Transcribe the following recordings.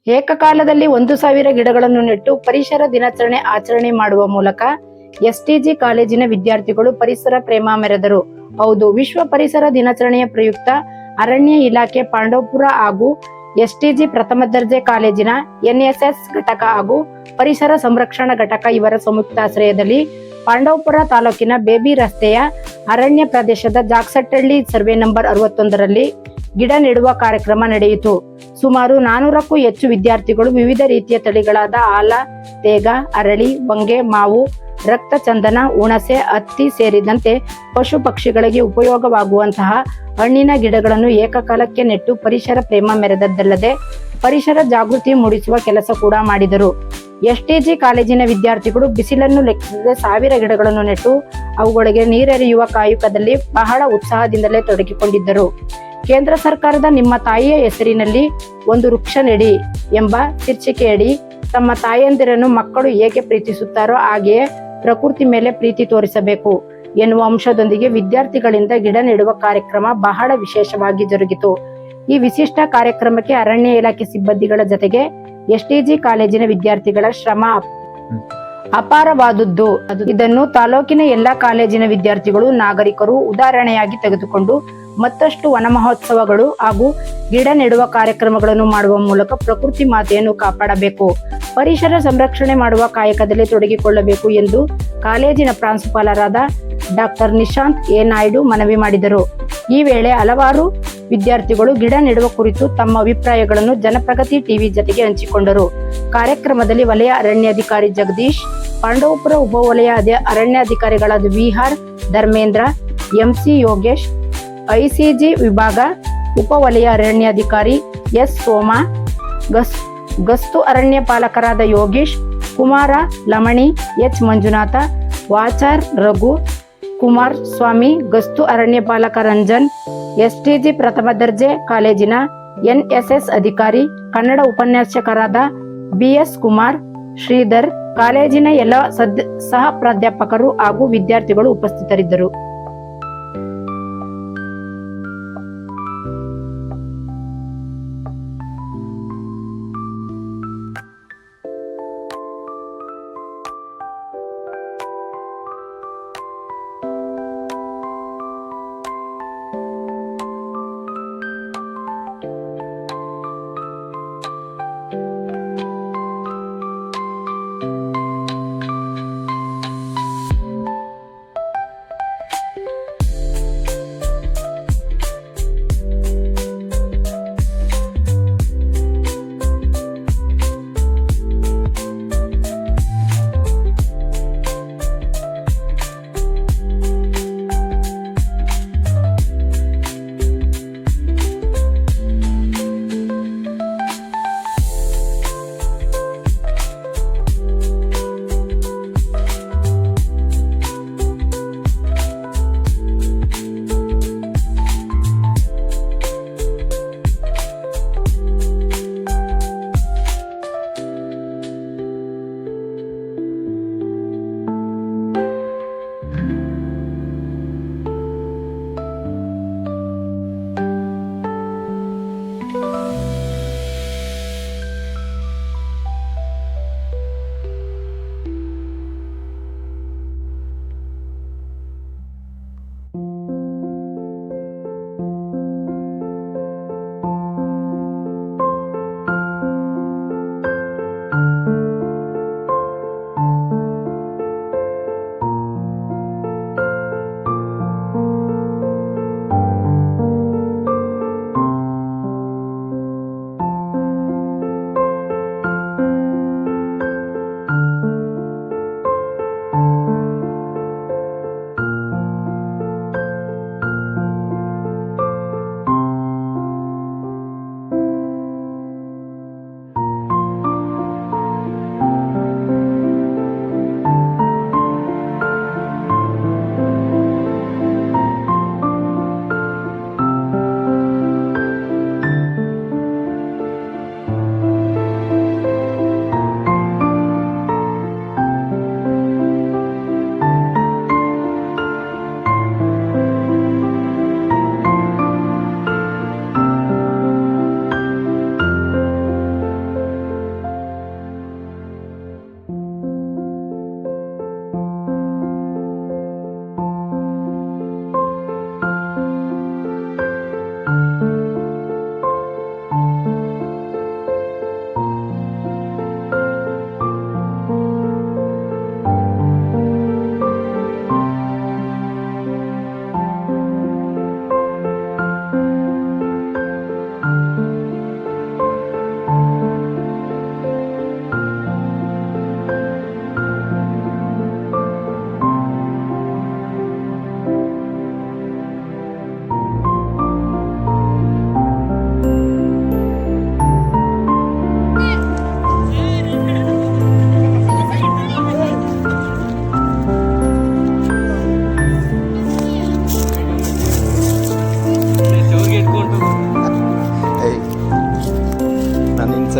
ಏಕಕಾಲದಲ್ಲಿ 1,000 ಗಿಡಗಳನ್ನು ನೆಟ್ಟು ಪರಿಸರ ದಿನಾಚರಣೆ ಆಚರಣೆ ಮಾಡುವ ಮೂಲಕ ಎಸ್ಟಿಜಿ ಕಾಲೇಜಿನ ವಿದ್ಯಾರ್ಥಿಗಳು ಪರಿಸರ ಪ್ರೇಮ ಮೆರೆದರು. ಹೌದು, ವಿಶ್ವ ಪರಿಸರ ದಿನಾಚರಣೆಯ ಪ್ರಯುಕ್ತ ಅರಣ್ಯ ಇಲಾಖೆ ಪಾಂಡವಪುರ ಹಾಗೂ ಎಸ್ಟಿಜಿ ಪ್ರಥಮ ದರ್ಜೆ ಕಾಲೇಜಿನ ಎನ್ಎಸ್ಎಸ್ ಘಟಕ ಹಾಗೂ ಪರಿಸರ ಸಂರಕ್ಷಣಾ ಘಟಕ ಇವರ ಸಂಯುಕ್ತಾಶ್ರಯದಲ್ಲಿ ಪಾಂಡವಪುರ ತಾಲೂಕಿನ ಬೇಬಿ ರಸ್ತೆಯ ಅರಣ್ಯ ಪ್ರದೇಶದ ಜಾಕ್ಸಟ್ಟಳ್ಳಿ ಸರ್ವೆ ನಂಬರ್ 61ರಲ್ಲಿ ಗಿಡ ನೆಡುವ ಕಾರ್ಯಕ್ರಮ ನಡೆಯಿತು. ಸುಮಾರು 400ಕ್ಕೂ ಹೆಚ್ಚು ವಿದ್ಯಾರ್ಥಿಗಳು ವಿವಿಧ ರೀತಿಯ ತಳಿಗಳಾದ ಆಲ, ತೇಗ, ಅರಳಿ, ಹೊಂಗೆ, ಮಾವು, ರಕ್ತ ಚಂದನ, ಹುಣಸೆ, ಹತ್ತಿ ಸೇರಿದಂತೆ ಪಶು ಪಕ್ಷಿಗಳಿಗೆ ಉಪಯೋಗವಾಗುವಂತಹ ಹಣ್ಣಿನ ಗಿಡಗಳನ್ನು ಏಕಕಾಲಕ್ಕೆ ನೆಟ್ಟು ಪರಿಸರ ಪ್ರೇಮ ಮೆರೆದದ್ದಲ್ಲದೆ ಪರಿಸರ ಜಾಗೃತಿ ಮೂಡಿಸುವ ಕೆಲಸ ಕೂಡ ಮಾಡಿದರು. ಎಸ್ಟಿಜಿ ಕಾಲೇಜಿನ ವಿದ್ಯಾರ್ಥಿಗಳು ಬಿಸಿಲನ್ನು ಲೆಕ್ಕಿಸದೆ 1000 ಗಿಡಗಳನ್ನು ನೆಟ್ಟು ಅವುಗಳಿಗೆ ನೀರೆರೆಯುವ ಕಾಯಕದಲ್ಲಿ ಬಹಳ ಉತ್ಸಾಹದಿಂದಲೇ ತೊಡಗಿಕೊಂಡಿದ್ದರು. ಕೇಂದ್ರ ಸರ್ಕಾರದ ನಿಮ್ಮ ತಾಯಿಯ ಹೆಸರಿನಲ್ಲಿ ಒಂದು ವೃಕ್ಷ ನೆಡಿ ಎಂಬ ಶೀರ್ಷಿಕೆಯಡಿ ತಮ್ಮ ತಾಯಂದಿರನ್ನು ಮಕ್ಕಳು ಹೇಗೆ ಪ್ರೀತಿಸುತ್ತಾರೋ ಹಾಗೆಯೇ ಪ್ರಕೃತಿ ಮೇಲೆ ಪ್ರೀತಿ ತೋರಿಸಬೇಕು ಎನ್ನುವ ಅಂಶದೊಂದಿಗೆ ವಿದ್ಯಾರ್ಥಿಗಳಿಂದ ಗಿಡ ನೆಡುವ ಕಾರ್ಯಕ್ರಮ ಬಹಳ ವಿಶೇಷವಾಗಿ ಜರುಗಿತು. ಈ ವಿಶಿಷ್ಟ ಕಾರ್ಯಕ್ರಮಕ್ಕೆ ಅರಣ್ಯ ಇಲಾಖೆ ಸಿಬ್ಬಂದಿಗಳ ಜೊತೆಗೆ ಎಸ್ಟಿಜಿ ಕಾಲೇಜಿನ ವಿದ್ಯಾರ್ಥಿಗಳ ಶ್ರಮ ಅಪಾರವಾದದ್ದು. ಇದನ್ನು ತಾಲೂಕಿನ ಎಲ್ಲ ಕಾಲೇಜಿನ ವಿದ್ಯಾರ್ಥಿಗಳು, ನಾಗರಿಕರು ಉದಾಹರಣೆಯಾಗಿ ತೆಗೆದುಕೊಂಡು ಮತ್ತಷ್ಟು ವನ ಮಹೋತ್ಸವಗಳು ಹಾಗೂ ಗಿಡ ನೆಡುವ ಕಾರ್ಯಕ್ರಮಗಳನ್ನು ಮಾಡುವ ಮೂಲಕ ಪ್ರಕೃತಿ ಮಾತೆಯನ್ನು ಕಾಪಾಡಬೇಕು, ಪರಿಸರ ಸಂರಕ್ಷಣೆ ಮಾಡುವ ಕಾಯಕದಲ್ಲಿ ತೊಡಗಿಕೊಳ್ಳಬೇಕು ಎಂದು ಕಾಲೇಜಿನ ಪ್ರಾಂಶುಪಾಲರಾದ ಡಾಕ್ಟರ್ ನಿಶಾಂತ್ ಎ ನಾಯ್ಡು ಮನವಿ ಮಾಡಿದರು. ಈ ವೇಳೆ ಹಲವಾರು ವಿದ್ಯಾರ್ಥಿಗಳು ಗಿಡ ನೆಡುವ ಕುರಿತು ತಮ್ಮ ಅಭಿಪ್ರಾಯಗಳನ್ನು ಜನಪ್ರಗತಿ ಟಿವಿ ಜೊತೆಗೆ ಹಂಚಿಕೊಂಡರು. ಕಾರ್ಯಕ್ರಮದಲ್ಲಿ ವಲಯ ಅರಣ್ಯಾಧಿಕಾರಿ ಜಗದೀಶ್, ಪಾಂಡವಪುರ ಉಪವಲಯ ಅರಣ್ಯಾಧಿಕಾರಿಗಳಾದ VR Dharmendra, MC Yogesh, ICG ವಿಭಾಗ ಉಪವಲಯ ಅರಣ್ಯಾಧಿಕಾರಿ ಎಸ್ ಸೋಮಾ, ಗಸ್ತು ಅರಣ್ಯ ಪಾಲಕರಾದ ಯೋಗೀಶ್ ಕುಮಾರ, ಲಮಣಿ, ಎಚ್ ಮಂಜುನಾಥ, ವಾಚಾರ್ ರಘು, ಕುಮಾರ್ ಸ್ವಾಮಿ, ಗಸ್ತು ಅರಣ್ಯ ಪಾಲಕ ರಂಜನ್, ಎಸ್ಟಿಜಿ ಪ್ರಥಮ ದರ್ಜೆ ಕಾಲೇಜಿನ ಎನ್ಎಸ್ಎಸ್ ಅಧಿಕಾರಿ, ಕನ್ನಡ ಉಪನ್ಯಾಸಕರಾದ ಬಿಎಸ್ ಕುಮಾರ್, ಶ್ರೀಧರ್, ಕಾಲೇಜಿನ ಎಲ್ಲ ಸಹ ಪ್ರಾಧ್ಯಾಪಕರು ಹಾಗೂ ವಿದ್ಯಾರ್ಥಿಗಳು ಉಪಸ್ಥಿತರಿದ್ದರು.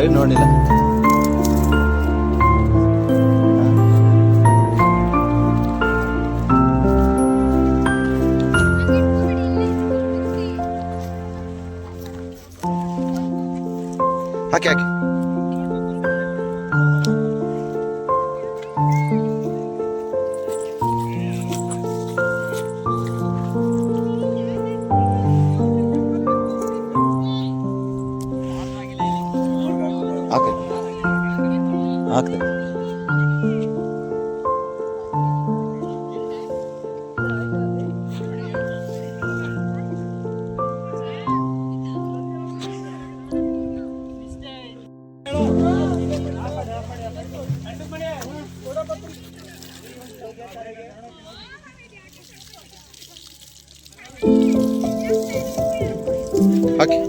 ರವಿ ನೋಡಿಲ್ಲ. ಹಾಕಿ ಹಾಕಿ. ಆಗ್ತದೆ. ಹಾಕಿ.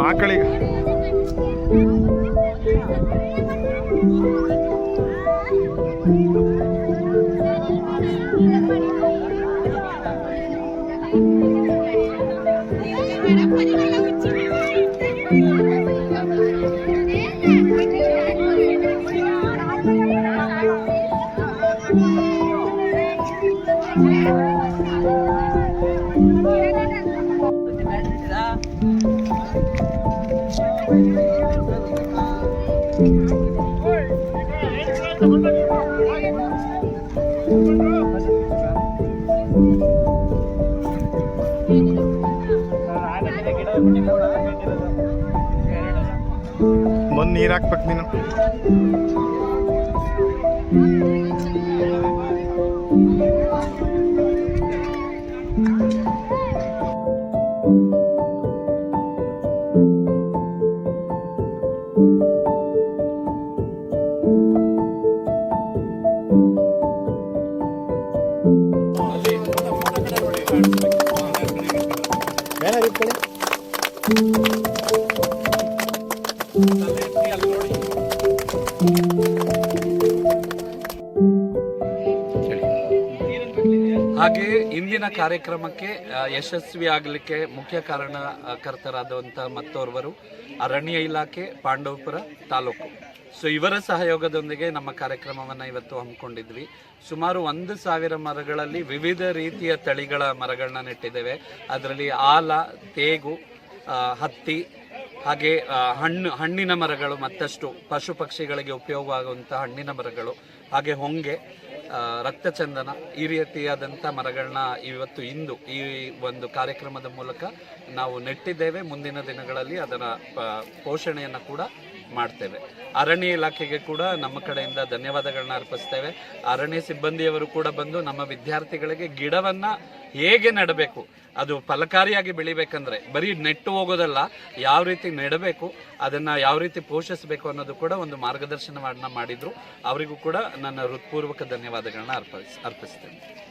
ಆಕಳಿಗೆ ಬಂದು ನೀರು ಹಾಕ್ಬೇಕು ನೀನು. ಹಾಗೆ ಇಂದಿನ ಕಾರ್ಯಕ್ರಮಕ್ಕೆ ಯಶಸ್ವಿ ಆಗಲಿಕ್ಕೆ ಮುಖ್ಯ ಕಾರಣಕರ್ತರಾದಂಥ ಮತ್ತೋರ್ವರು ಅರಣ್ಯ ಇಲಾಖೆ, ಪಾಂಡವಪುರ ತಾಲೂಕು. ಸೊ ಇವರ ಸಹಯೋಗದೊಂದಿಗೆ ನಮ್ಮ ಕಾರ್ಯಕ್ರಮವನ್ನು ಇವತ್ತು ಹಮ್ಮಿಕೊಂಡಿದ್ವಿ. ಸುಮಾರು 1,000 ಮರಗಳಲ್ಲಿ ವಿವಿಧ ರೀತಿಯ ತಳಿಗಳ ಮರಗಳನ್ನ ನೆಟ್ಟಿದ್ದೇವೆ. ಅದರಲ್ಲಿ ಆಲ, ತೇಗು, ಹತ್ತಿ, ಹಾಗೆ ಹಣ್ಣಿನ ಮರಗಳು, ಮತ್ತಷ್ಟು ಪಶು ಪಕ್ಷಿಗಳಿಗೆ ಉಪಯೋಗವಾಗುವಂಥ ಹಣ್ಣಿನ ಮರಗಳು, ಹಾಗೆ ಹೊಂಗೆ, ರಕ್ತಚಂದನ, ಈ ರೀತಿಯಾದಂಥ ಮರಗಳನ್ನ ಇಂದು ಈ ಒಂದು ಕಾರ್ಯಕ್ರಮದ ಮೂಲಕ ನಾವು ನೆಟ್ಟಿದ್ದೇವೆ. ಮುಂದಿನ ದಿನಗಳಲ್ಲಿ ಅದರ ಪೋಷಣೆಯನ್ನು ಕೂಡ ಮಾಡ್ತೇವೆ. ಅರಣ್ಯ ಇಲಾಖೆಗೆ ಕೂಡ ನಮ್ಮ ಕಡೆಯಿಂದ ಧನ್ಯವಾದಗಳನ್ನ ಅರ್ಪಿಸ್ತೇವೆ. ಅರಣ್ಯ ಸಿಬ್ಬಂದಿಯವರು ಕೂಡ ಬಂದು ನಮ್ಮ ವಿದ್ಯಾರ್ಥಿಗಳಿಗೆ ಗಿಡವನ್ನ ಹೇಗೆ ನೆಡಬೇಕು, ಅದು ಫಲಕಾರಿಯಾಗಿ ಬೆಳಿಬೇಕಂದ್ರೆ ಬರೀ ನೆಟ್ಟು ಹೋಗೋದಲ್ಲ, ಯಾವ ರೀತಿ ನೆಡಬೇಕು, ಅದನ್ನ ಯಾವ ರೀತಿ ಪೋಷಿಸಬೇಕು ಅನ್ನೋದು ಕೂಡ ಒಂದು ಮಾರ್ಗದರ್ಶನವನ್ನ ಮಾಡಿದ್ರು. ಅವರಿಗೂ ಕೂಡ ನನ್ನ ಹೃತ್ಪೂರ್ವಕ ಧನ್ಯವಾದಗಳನ್ನ ಅರ್ಪಿಸ್ತೇನೆ.